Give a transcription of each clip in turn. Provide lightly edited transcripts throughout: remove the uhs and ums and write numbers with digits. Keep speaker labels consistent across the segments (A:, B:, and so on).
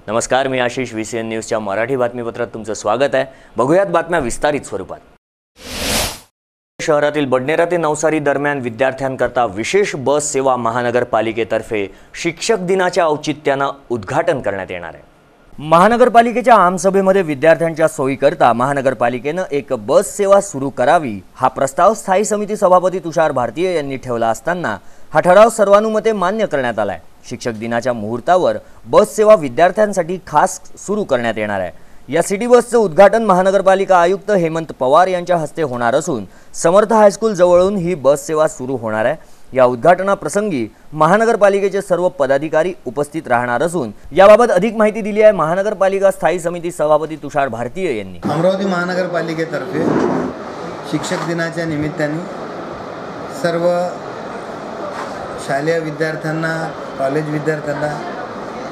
A: नमस्कार, मी आशिष. VCN न्यूजच्या मराठी बातमीपत्रात तुमचं स्वागत आहे. बघूयात बातम्या विस्तारित स्वरूपात. शहरातील बडनेरा ते नवसारी दरम्यान विद्यार्थ्यांकरता विशेष बस सेवा महानगरपालिकेतर्फे शिक्षक दिनाच्या औचित्यानं उद्घाटन करण्यात येणार आहे. महानगरपालिकेच्या आमसभेमध्ये विद्यार्थ्यांच्या सोयीकरता महानगरपालिकेनं एक बस सेवा सुरू करावी हा प्रस्ताव स्थायी समिती सभापती तुषार भारतीय यांनी ठेवला असताना हा ठराव सर्वानुमते मान्य करण्यात आलाय. शिक्षक दिनाच्या मुहूर्तावर बस सेवा विद्यार्थ्यांसाठी खास सुरू करण्यात येणार आहे. या सिटी बसचं उद्घाटन महानगरपालिका आयुक्त हेमंत पवार यांच्या हस्ते होणार असून समर्थ हायस्कूल जवळून ही बस सेवा सुरू होणार आहे. या उद्घाटनाप्रसंगी महानगरपालिकेचे सर्व पदाधिकारी उपस्थित राहणार असून याबाबत अधिक माहिती दिली आहे महानगरपालिका स्थायी समिती सभापती तुषार भारतीय यांनी.
B: अमरावती महानगरपालिकेतर्फे शिक्षक दिनाच्या निमित्ताने सर्व शालेय विद्यार्थ्यांना, कॉलेज विद्यार्थ्यांना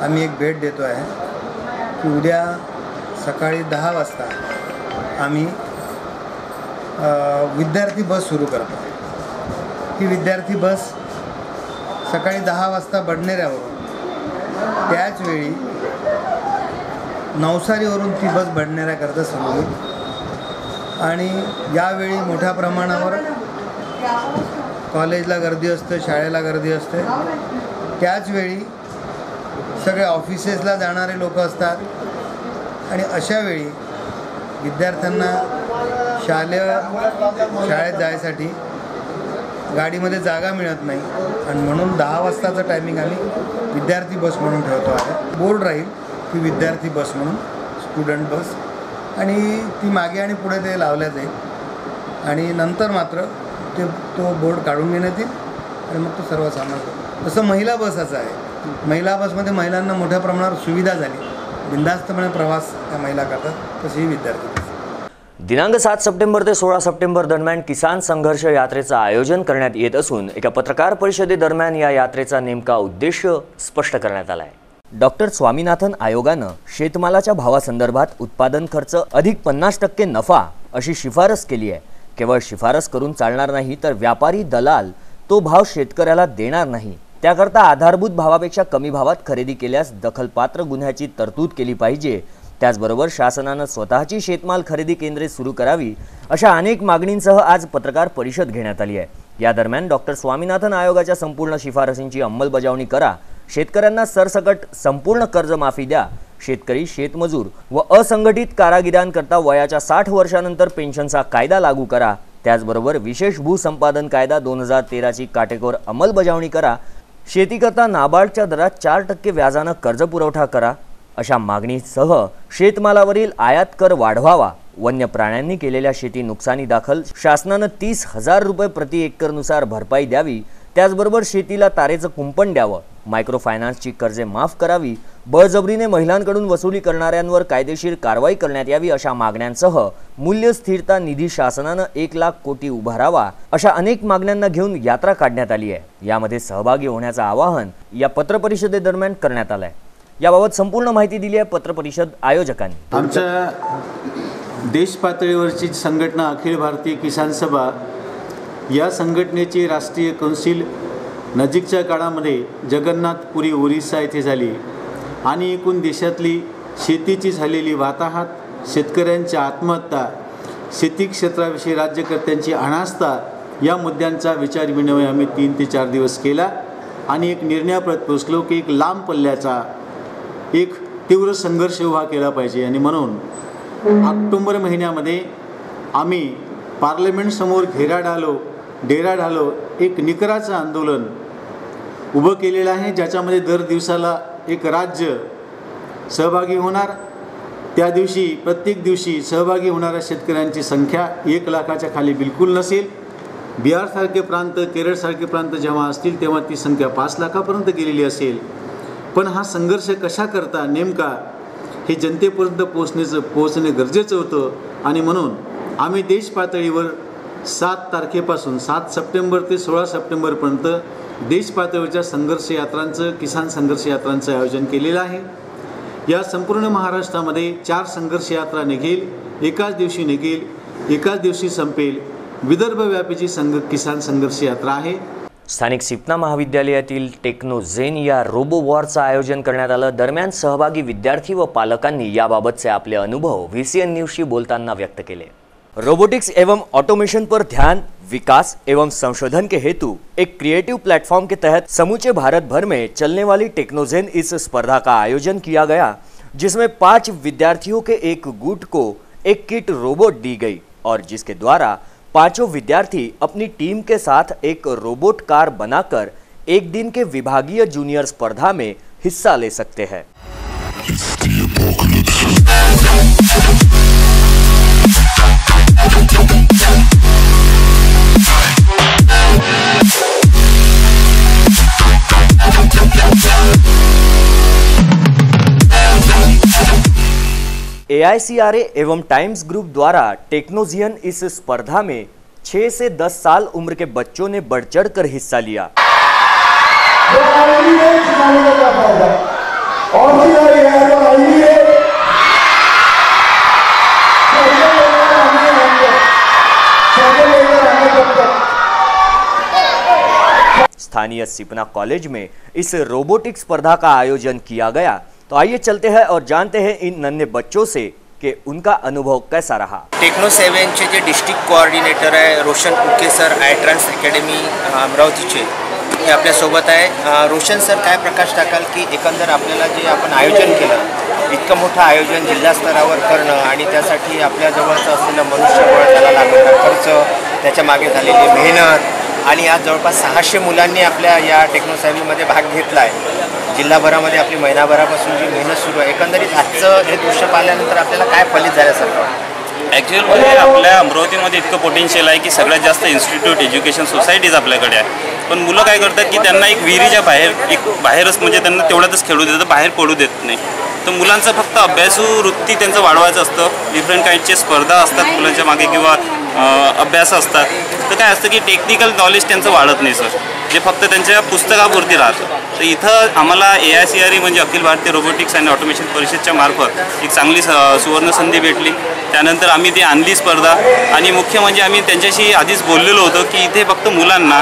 B: आम्ही एक भेट देतो आहे की उद्या सकाळी 10 वाजता आम्ही विद्यार्थी बस सुरू करतो. ही विद्यार्थी बस सकाळी 10 वाजता बडनेऱ्यावरून त्याचवेळी नवसारीवरून ती बस बडनेऱ्याकरता सुरू होईल आणि यावेळी मोठ्या प्रमाणावर कॉलेजला गर्दी असते, शाळेला गर्दी असते. त्याचवेळी सगळे ऑफिसेसला जाणारे लोक असतात आणि अशावेळी विद्यार्थ्यांना शाळेत जायसाठी गाडीमध्ये जागा मिळत नाही आणि म्हणून 10 वाजताचं टायमिंग आम्ही विद्यार्थी बस म्हणून ठेवतो आहे. बोर्ड राहील ती विद्यार्थी बस म्हणून, स्टुडंट बस, आणि ती मागे आणि पुढे ते लावल्या जाईल आणि नंतर मात्र तो बोर्ड काढून घेण्यात येईल आणि मग तो सर्वसामान्य. तसं महिला बसाचं आहे. महिला बसमध्ये महिलांना मोठ्या प्रमाणावर सुविधा झाली, बिनधास्तपणे प्रवास त्या महिला करतात, तशी विद्यार्थी बस.
A: दिनांक 7 सप्टेंबर ते 16 सप्टेंबर दरम्यान किसान संघर्ष यात्रेचं आयोजन करण्यात येत असून एका पत्रकार परिषदेदरम्यान या यात्रेचा नेमका उद्देश स्पष्ट करण्यात आला आहे. डॉक्टर स्वामीनाथन आयोगानं शेतमालाच्या भावासंदर्भात उत्पादन खर्च अधिक 50% नफा अशी शिफारस केली आहे. केवळ शिफारस करून चालणार नाही, तर व्यापारी दलाल तो भाव शेतकऱ्याला देणार नाही. त्याकरता आधारभूत भावापेक्षा कमी भावात खरेदी केल्यास दखलपात्र गुन्ह्याची तरतूद केली पाहिजे. त्याचबरोबर शासनानं स्वतःची शेतमाल खरेदी केंद्रे सुरू करावी अशा अनेक मागणींसह आज पत्रकार परिषद घेण्यात आली आहे. या दरम्यान डॉक्टर स्वामीनाथन आयोगाच्या संपूर्ण शिफारसींची अंमलबजावणी करा, शेतकऱ्यांना सरसकट संपूर्ण कर्जमाफी द्या, शेतकरी, शेतमजूर व असंघटित कारागिरांकरता वयाच्या 60 वर्षानंतर पेन्शनचा कायदा लागू करा, त्याचबरोबर विशेष भूसंपादन कायदा 2013ची काटेकोर अंमलबजावणी करा, शेतीकरता नाबार्डच्या दरात 4% व्याजानं कर्ज पुरवठा करा अशा मागणीसह शेतमालावरील आयात कर वाढवावा, वन्य प्राण्यांनी केलेल्या शेती नुकसानी दाखल शासनानं 30,000 रुपये प्रति एकरनुसार भरपाई द्यावी, त्याचबरोबर शेतीला तारेचं कुंपण द्यावं, मायक्रो फायनान्सची कर्जे माफ करावी, बळजबरीने महिलांकडून वसुली करणाऱ्यांवर कायदेशीर कारवाई करण्यात यावी अशा मागण्यांसह मूल्य स्थिरता निधी शासनानं 1 लाख कोटी उभारावा अशा अनेक मागण्यांना घेऊन यात्रा काढण्यात आली आहे. यामध्ये सहभागी होण्याचं आवाहन या पत्रपरिषदेदरम्यान करण्यात आलं आहे. याबाबत संपूर्ण माहिती दिली आहे पत्रपरिषद आयोजकांनी.
C: आमच्या देश पातळीवरची संघटना अखिल भारतीय किसान सभा या संघटनेची राष्ट्रीय कौन्सिल नजीकच्या काळामध्ये जगन्नाथपुरी ओरिसा येथे झाली आणि एकूण देशातली शेतीची झालेली वाताहत, शेतकऱ्यांच्या आत्महत्या, शेती क्षेत्राविषयी राज्यकर्त्यांची अनास्था या मुद्द्यांचा विचारविनिमय आम्ही 3 ते 4 दिवस केला आणि एक निर्णयापर्यंत पोचलो की एक लांब पल्ल्याचा एक तीव्र संघर्ष उभा केला पाहिजे. आणि म्हणून ऑक्टोबर महिन्यामध्ये आम्ही पार्लमेंटसमोर डेरा डालो एक निकराचं आंदोलन उभं केलेलं आहे, ज्याच्यामध्ये दर दिवसाला एक राज्य सहभागी होणार. त्या दिवशी प्रत्येक दिवशी सहभागी होणाऱ्या शेतकऱ्यांची संख्या 1 लाखाच्या खाली बिलकुल नसेल. बिहारसारखे प्रांत, केरळसारखे प्रांत जेव्हा असतील तेव्हा ती संख्या 5 लाखापर्यंत गेलेली असेल. पण हा संघर्ष कशा करता नेमका हे जनतेपर्यंत पोहोचणे गरजेचं होतं आणि म्हणून आम्ही देश पातळीवर 7 तारखेपासून 7 सप्टेंबर ते 16 सप्टेंबरपर्यंत देश पातळीवरच्या संघर्ष यात्रांचं, किसान संघर्ष यात्रांचं आयोजन केलेलं आहे. या संपूर्ण महाराष्ट्रामध्ये 4 संघर्ष यात्रा निघेल, एकाच दिवशी निघेल, एकाच दिवशी संपेल. विदर्भव्यापीची किसान संघर्ष यात्रा आहे.
A: स्थानिक सिपना महाविद्यालयातील टेक्नोझेन या रोबो वॉरचं आयोजन करण्यात आलं। दरम्यान सहभागी विद्यार्थी व पालकांनी याबाबतचे आपले अनुभव VCN न्यूज़शी बोलताना व्यक्त केले। रोबोटिक्स एवं ऑटोमेशन पर ध्यान, विकास एवं संशोधन के हेतु एक क्रिएटिव प्लेटफॉर्म के तहत समूचे भारत भर में चलने वाली टेक्नोझेन इस स्पर्धा का आयोजन किया गया, जिसमें 5 विद्यार्थियों के एक गुट को एक किट रोबोट दी गई और जिसके द्वारा 5 विद्यार्थी अपनी टीम के साथ एक रोबोट कार बनाकर एक दिन के विभागीय जूनियर स्पर्धा में हिस्सा ले सकते हैं। AICRA एवं टाइम्स ग्रुप द्वारा टेक्नोझेन इस स्पर्धा में 6 से 10 साल उम्र के बच्चों ने बढ़ चढ़कर हिस्सा लिया। स्थानीय सिपना कॉलेज में इस रोबोटिक स्पर्धा का आयोजन किया गया। तो आइए चलते हैं और जानते हैं इन नन्हे बच्चों से कि उनका अनुभव कैसा रहा।
D: टेक्नो7चे जे डिस्ट्रिक्ट कोऑर्डिनेटर आहे रोशन उके सर, आयट्रान्स अकॅडमी अमरावतीचे, हे आपल्यासोबत आहे। रोशन सर, काय प्रकाश टाकाल की एकंदर आपल्याला जे आपण आयोजन केलं, इतकं मोठं आयोजन जिल्हा स्तरावर करणं आणि त्यासाठी आपल्याजवळचं असलेलं मनुष्यबळ, त्याला लागणारा खर्च, त्याच्या मागे झालेली मेहनत आणि आज जवळपास 600 मुलांनी आपल्या या टेक्नो7मध्ये भाग घेतला आहे। जिल्हाभरामध्ये आपली महिनाभरापासून जी मेहनत सुरू आहे, एकंदरीत आजचं हे दृश्य पाहिल्यानंतर आपल्याला काय फलित झाल्यासारखं?
E: ॲक्च्युअल म्हणजे आपल्या अमरावतीमध्ये इतकं पोटेन्शियल आहे की सगळ्यात जास्त इन्स्टिट्यूट, एज्युकेशन सोसायटीज आपल्याकडे आहे, पण मुलं काय करतात की त्यांना एक विहिरीच्या बाहेरच म्हणजे त्यांना तेवढ्यातच खेळू देतात, बाहेर पडू देत नाही। तर मुलांचं फक्त अभ्यासू वृत्ती त्यांचं वाढवायचं असतं। डिफरंट काइंडचे स्पर्धा असतात मुलांच्या मागे किंवा अभ्यास असतात, तर काय असतं की टेक्निकल नॉलेज त्यांचं वाढत नाही सर, जे फक्त त्यांच्या पुस्तकापुरती राहतं। तर इथं आम्हाला AICRA म्हणजे अखिल भारतीय रोबोटिक्स आणि ऑटोमेशन परिषदच्या मार्फत एक चांगली सुवर्ण संधी भेटली। त्यानंतर आम्ही ती आणली स्पर्धा आणि मुख्य म्हणजे आम्ही त्यांच्याशी आधीच बोललेलो होतो की इथे फक्त मुलांना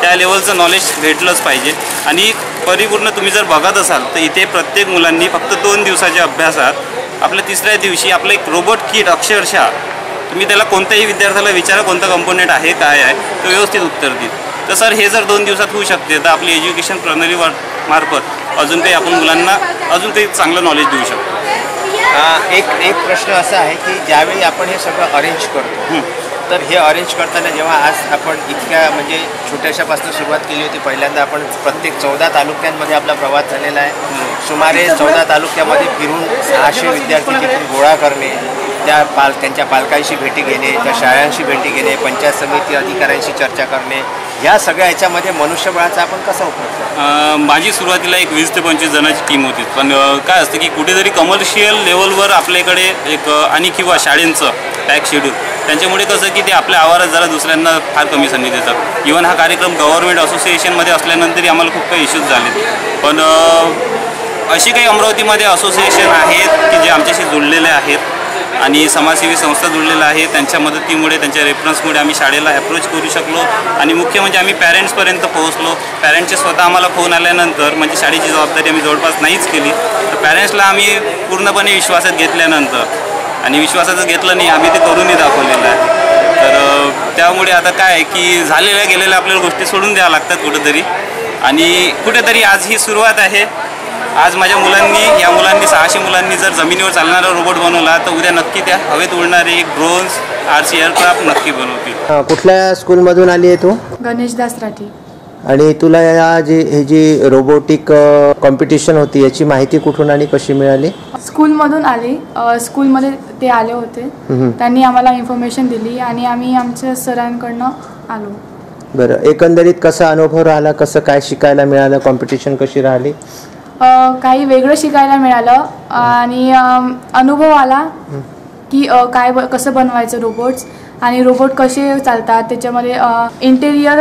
E: त्या लेवलचं नॉलेज भेटलंच पाहिजे आणि परिपूर्ण तुम्ही जर बघत असाल तर इथे प्रत्येक मुलांनी फक्त 2 दिवसाच्या अभ्यासात आपल्या 3ऱ्या दिवशी आपलं एक रोबोट किट, अक्षरशः तुम्ही त्याला कोणत्याही विद्यार्थ्याला विचारा कोणता कंपोनेंट आहे, काय आहे, तो व्यवस्थित उत्तर देईल। तर सर हे जर 2 दिवसात होऊ शकते तर आपली एज्युकेशन प्रणाली मार्फत अजून काही आपण मुलांना अजून काही चांगलं नॉलेज देऊ शकतो।
D: एक प्रश्न असा आहे की ज्यावेळी आपण हे सगळं अरेंज करतो, तर हे अरेंज करताना जेव्हा आज आपण इतक्या म्हणजे छोट्याशापासून सुरुवात केली होती, पहिल्यांदा आपण प्रत्येक 14 तालुक्यांमध्ये आपला प्रवास झालेला आहे। सुमारे 14 तालुक्यामध्ये फिरून 600 विद्यार्थी तिथून गोळा करणे, त्यांच्या पालकांशी भेटी घेणे, त्या शाळांशी भेटी घेणे, पंचायत समिती अधिकाऱ्यांशी चर्चा करणे, या सगळ्या ह्याच्यामध्ये मनुष्यबळाचा आपण कसा उपयोग करतो?
E: माझी सुरुवातीला एक 20 ते 25 जणांची टीम होती, पण काय असतं की कुठेतरी कमर्शियल लेवलवर आपल्याकडे एक आणि किंवा शाळेंचं पॅक शेड्यूल, त्यांच्यामुळे कसं की ते आपल्या आवारात जरा दुसऱ्यांना फार कमी संधी देतात। इव्हन हा कार्यक्रम गव्हर्नमेंट असोसिएशनमध्ये असल्यानंतरही आम्हाला खूप काही इश्यूज झाले, पण अशी काही अमरावतीमध्ये असोसिएशन आहेत की जे आमच्याशी जुळलेले आहेत आणि समाजसेवी संस्था जुळलेल्या आहेत, त्यांच्या मदतीमुळे, त्यांच्या रेफरन्समुळे आम्ही शाळेला अप्रोच करू शकलो आणि मुख्य म्हणजे आम्ही पॅरेंट्सपर्यंत पोहोचलो। पॅरेंट्सचे स्वतः आम्हाला फोन आल्यानंतर म्हणजे शाळेची जबाबदारी आम्ही जवळपास नाहीच केली, तर पॅरेंट्सला आम्ही पूर्णपणे विश्वासात घेतल्यानंतर आणि विश्वासाचं घेतलं नाही, आम्ही ते करूनही दाखवलेलं आहे। तर त्यामुळे आता काय आहे की झालेल्या गेलेल्या आपल्याला गोष्टी सोडून द्याव्या लागतात कुठेतरी, आणि कुठेतरी आज ही सुरुवात आहे। आज माझ्या या मुलांनी 600 मुलांनी जर जमिनीवर चालणारा रोबोट बनवला तर उद्या नक्की त्या हवेत उडणारे एक ड्रोन्स, RC एअरक्राफ्ट नक्की बनवतील।
F: कुठल्या स्कूलमधून आली आहे तू?
G: गणेशदास राठी।
F: आणि तुला हे जी रोबोटिक कॉम्पिटिशन होती याची माहिती कुठून आणि कशी मिळाली?
G: स्कूलमधून आली, स्कूलमध्ये ते आले होते, त्यांनी आम्हाला इन्फॉर्मेशन दिली आणि आम्ही आमच्या सरांकडनं आलो।
F: बरं, एकंदरीत कसा अनुभव राहिला, कसं काय शिकायला मिळालं, कॉम्पिटिशन कशी राहिली?
G: काही वेगळं शिकायला मिळालं आणि अनुभव आला की कसं बनवायचं रोबोट्स आणि रोबोट कसे चालतात, त्याच्यामध्ये इंटेरियर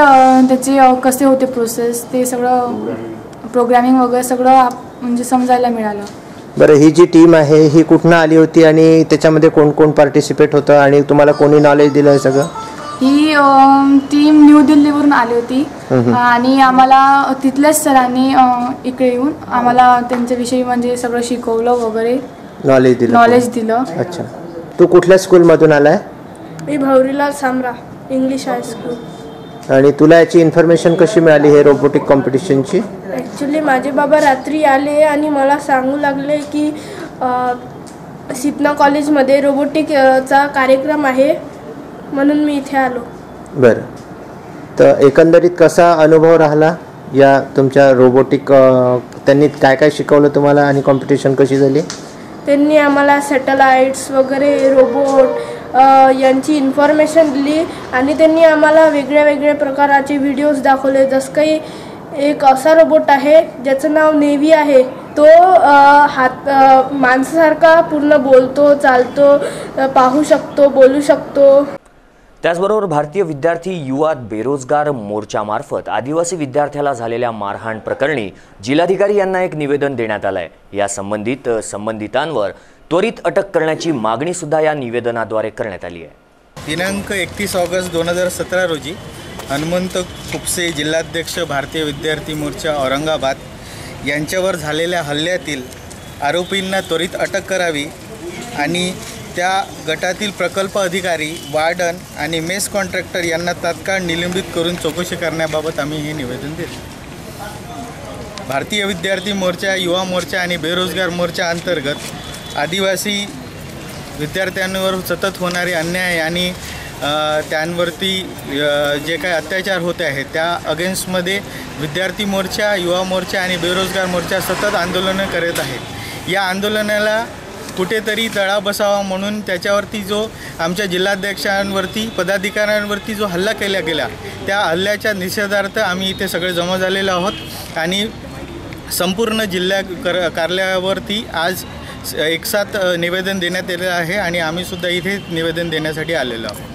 G: त्याचे कसे होते प्रोसेस, ते सगळं प्रोग्रॅमिंग वगैरे सगळं म्हणजे समजायला मिळालं।
F: बरं, ही जी टीम आहे ही कुठनं आली होती आणि त्याच्यामध्ये कोण कोण पार्टिसिपेट होतं आणि तुम्हाला कोणी नॉलेज दिलं हे सगळं?
G: ही टीम न्यू दिल्लीवरून आली होती आणि आम्हाला तिथल्याच सरांनी इकडे येऊन आम्हाला त्यांच्याविषयी म्हणजे सगळं शिकवलं वगैरे, नॉलेज दिलं.
F: अच्छा, तू कुठल्या स्कूलमधून आलाय?
H: मी भौरीलाल सामरा इंग्लिश हायस्कूल.
F: आणि तुला याची इन्फॉर्मेशन कशी मिळाली हे रोबोटिक कॉम्पिटिशनची?
H: ॲक्च्युली माझे बाबा रात्री आले आणि मला सांगू लागले की सिपना कॉलेजमध्ये रोबोटिकचा कार्यक्रम आहे, म्हणून मी इथे आलो.
F: बरं, तर एकंदरीत कसा अनुभव राहिला या तुमच्या रोबोटिक, त्यांनी काय काय शिकवलं तुम्हाला आणि कॉम्पिटिशन कशी झाली?
H: त्यांनी आम्हाला सॅटेलाइट्स वगैरे, रोबोट यांची इन्फॉर्मेशन दिली आणि त्यांनी आम्हाला वेगळ्या वेगळ्या प्रकाराचे व्हिडिओज दाखवले. जसं काही एक असा रोबोट आहे ज्याचं नाव नेव्ही आहे, तो माणसासारखा पूर्ण बोलतो, चालतो, पाहू शकतो, बोलू शकतो.
A: त्याचबरोबर भारतीय विद्यार्थी युवा बेरोजगार मोर्चामार्फत आदिवासी विद्यार्थ्याला झालेल्या मारहाण प्रकरणी जिल्हाधिकारी यांना एक निवेदन देण्यात आलंय. या संबंधितांवर त्वरित अटक करण्याची मागणी सुद्धा या निवेदनाद्वारे करण्यात आली आहे.
I: दिनांक 31 ऑगस्ट 2017 रोजी हनुमंत खुपसे, जिल्हाध्यक्ष भारतीय विद्यार्थी मोर्चा औरंगाबाद यांच्यावर झालेल्या हल्ल्यातील आरोपींना त्वरित अटक करावी आणि त्या गटातील प्रकल्प अधिकारी, वार्डन आणि मेस कॉन्ट्रॅक्टर यांना तात्काळ निलंबित करून चौकशी करण्याबाबत आम्ही हे निवेदन देतो. भारतीय विद्यार्थी मोर्चा, युवा मोर्चा आणि बेरोजगार मोर्चा अंतर्गत आदिवासी विद्यार्थ्यांवर सतत होणारे अन्याय आणि त्यांवरती जे काही अत्याचार होते आहेत त्या अगेन्स्टमध्ये विद्यार्थी मोर्चा, युवा मोर्चा आणि बेरोजगार मोर्चा सतत आंदोलनं करत आहेत. या आंदोलनाला कुठेतरी तळा बसावा म्हणून त्याच्यावरती जो आमच्या जिल्हाध्यक्षांवरती, पदाधिकाऱ्यांवरती जो हल्ला केला गेला, त्या हल्ल्याच्या निषेधार्थ आम्ही इथे सगळे जमा झालेलो आहोत आणि संपूर्ण जिल्हा कार्यालयावरती आज एक साथ निवेदन देण्यात आलेलं आहे आणि आम्ही सुद्धा इथे निवेदन देण्यासाठी आलेलो आहोत.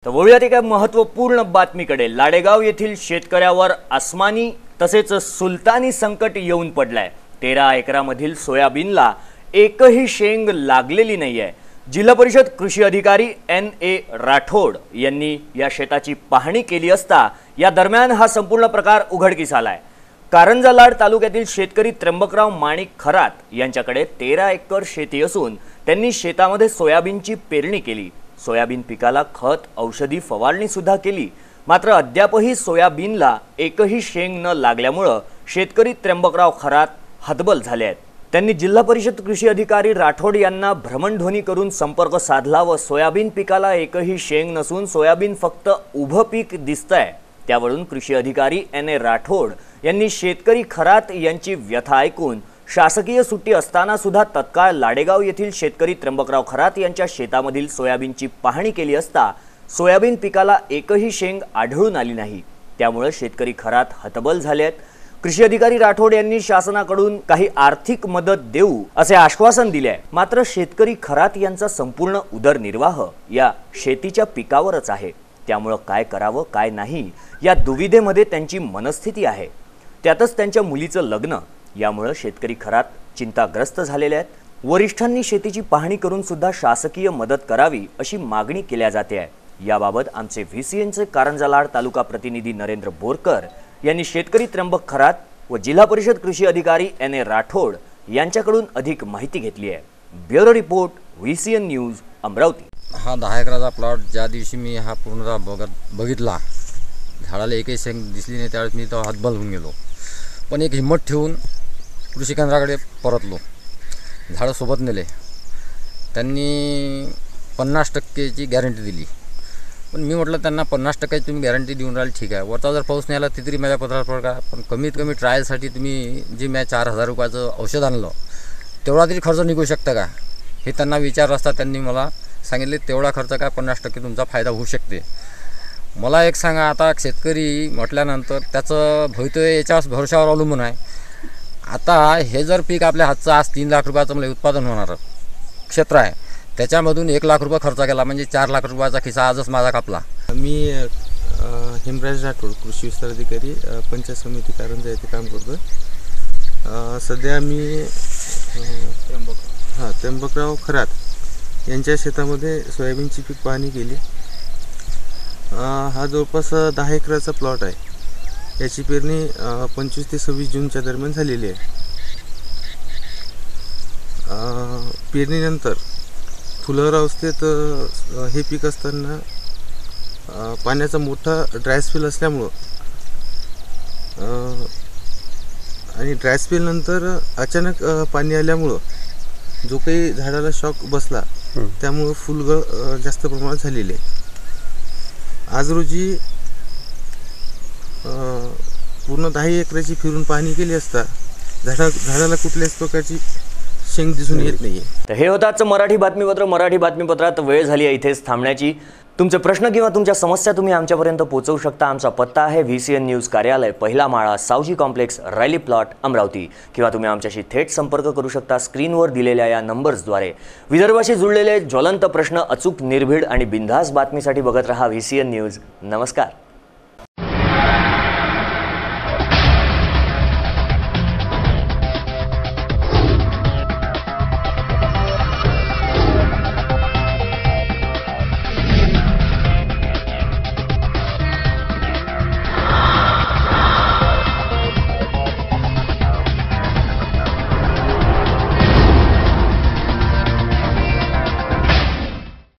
A: तर वळूयात एका महत्त्वपूर्ण बातमीकडे. लाडेगाव येथील शेतकऱ्यावर आसमानी तसेच सुलतानी संकट येऊन पडलंय. 13 एकरामधील सोयाबीनला एकही शेंग लागलेली नाही आहे. जिल्हा परिषद कृषी अधिकारी NA राठोड यांनी या शेताची पाहणी केली असता या दरम्यान हा संपूर्ण प्रकार उघडकीस आलाय. कारंजा लाड तालुक्यातील शेतकरी त्र्यंबकराव माणिक खरात यांच्याकडे 13 एकर शेती असून त्यांनी शेतामध्ये सोयाबीनची पेरणी केली. सोयाबीन पिकाला खत, औषधी फवारणी सुद्धा केली. मात्र अद्यापही सोयाबीनला एकही शेंग न लागल्यामुळे शेतकरी त्र्यंबकराव खरात हतबल झाले आहेत. त्यांनी जिल्हा परिषद कृषी अधिकारी राठोड यांना भ्रमणध्वनी करून संपर्क साधला व सोयाबीन पिकाला एकही शेंग नसून सोयाबीन फक्त उभं पीक दिसतंय. त्यावरून कृषी अधिकारी NA राठोड यांनी शेतकरी खरात यांची व्यथा ऐकून शासकीय सुट्टी असताना सुद्धा तत्काळ लाडेगाव येथील शेतकरी त्र्यंबकराव खरात यांच्या शेतामधील सोयाबीनची पाहणी केली असता सोयाबीन पिकाला एकही शेंग आढळून आली नाही. त्यामुळे शेतकरी खरात हतबल झाले आहेत. कृषी अधिकारी राठोड यांनी शासनाकडून काही आर्थिक मदत देऊ असे आश्वासन दिले आहे. मात्र शेतकरी खरात यांचा संपूर्ण उदरनिर्वाह या शेतीच्या पिकावरच आहे. त्यामुळे काय करावं काय नाही या दुविधेमध्ये त्यांची मनस्थिती आहे. त्यातच त्यांच्या मुलीचं लग्न. यामुळे शेतकरी खरात चिंताग्रस्त झालेले आहेत. वरिष्ठांनी शेतीची पाहणी करून सुद्धा शासकीय मदत करावी अशी मागणी केल्या जाते आहे. याबाबत आमचे VCNचे कारंजा लाड तालुका प्रतिनिधी नरेंद्र बोरकर यांनी शेतकरी त्र्यंबक खरात व जिल्हा परिषद कृषी अधिकारी NA राठोड यांच्याकडून अधिक माहिती घेतली आहे. Bureau report, VCN news, Amravati.
J: हा 10 एकराचा प्लॉट ज्या दिवशी मी हा पूर्ण बघितला, झाडाला एकही शेंग दिसली नाही, त्यावेळेस मी तो हतबल होऊन गेलो. पण एक हिंमत ठेवून कृषी केंद्राकडे परतलो. झाडं सोबत नेले. त्यांनी 50% गॅरंटी दिली. पण मी म्हटलं त्यांना 50% तुम्ही गॅरंटी देऊन राहिले, ठीक आहे, वरचा जर पाऊस नाही आला ते तरी माझ्या पत्रात पडका, पण कमीत कमी ट्रायलसाठी तुम्ही जे मी 4000 रुपयाचं औषध आणलं तेवढा तरी खर्च निघू शकता का, हे त्यांना विचारलं असता त्यांनी मला सांगितले तेवढा खर्च काय 50% तुमचा फायदा होऊ शकते. मला एक सांगा, आता शेतकरी म्हटल्यानंतर त्याचं भवितव्य याच्यावर भरोशावर अवलंबून आहे. आता हे जर पीक आपल्या हातचं आज 3 लाख रुपयाचं मला उत्पादन होणारं क्षेत्र आहे, त्याच्यामधून 1 लाख रुपये खर्च केला म्हणजे 4 लाख रुपयाचा खिसा आजच माझा कापला.
K: मी हेमराज राठोड, कृषी विस्तार अधिकारी, पंचायत समिती कारंजा येथे काम करतो. सध्या मी त्र्यंबकराव खरात यांच्या शेतामध्ये सोयाबीनची पीक पाहणी केली. हा जवळपास 10 एकराचा प्लॉट आहे. याची पेरणी 25 ते 26 जूनच्या दरम्यान झालेली आहे. पेरणीनंतर फुलर अवस्थेत हे पीक असताना पाण्याचा मोठा ड्राय स्पेल असल्यामुळं आणि ड्राय स्पेलनंतर अचानक पाणी आल्यामुळं जो काही झाडाला शॉक बसला त्यामुळं फुलगळ जास्त प्रमाणात झालेली आहे. आज रोजी पूर्ण 10 एकराची फिरून पाहणी केली असता झाडाला कुठल्याच प्रकारची शेंग दिसून येत नाही.
A: तर हे होतं आजचं मराठी बातमीपत्र. मराठी बातमीपत्रात वेळ झाली आहे इथेच थांबण्याची. तुमचे प्रश्न किंवा तुमच्या समस्या तुम्ही आमच्यापर्यंत पोहोचवू शकता. आमचा पत्ता आहे VCN न्यूज कार्यालय, पहिला माळा, सावजी कॉम्प्लेक्स, रायली प्लॉट, अमरावती. किंवा तुम्ही आमच्याशी थेट संपर्क करू शकता स्क्रीनवर दिलेल्या या नंबर्सद्वारे. विदर्भाशी जुळलेले ज्वलंत प्रश्न अचूक, निर्भीड आणि बिनधास्त बातमीसाठी बघत रहा VCN न्यूज. नमस्कार.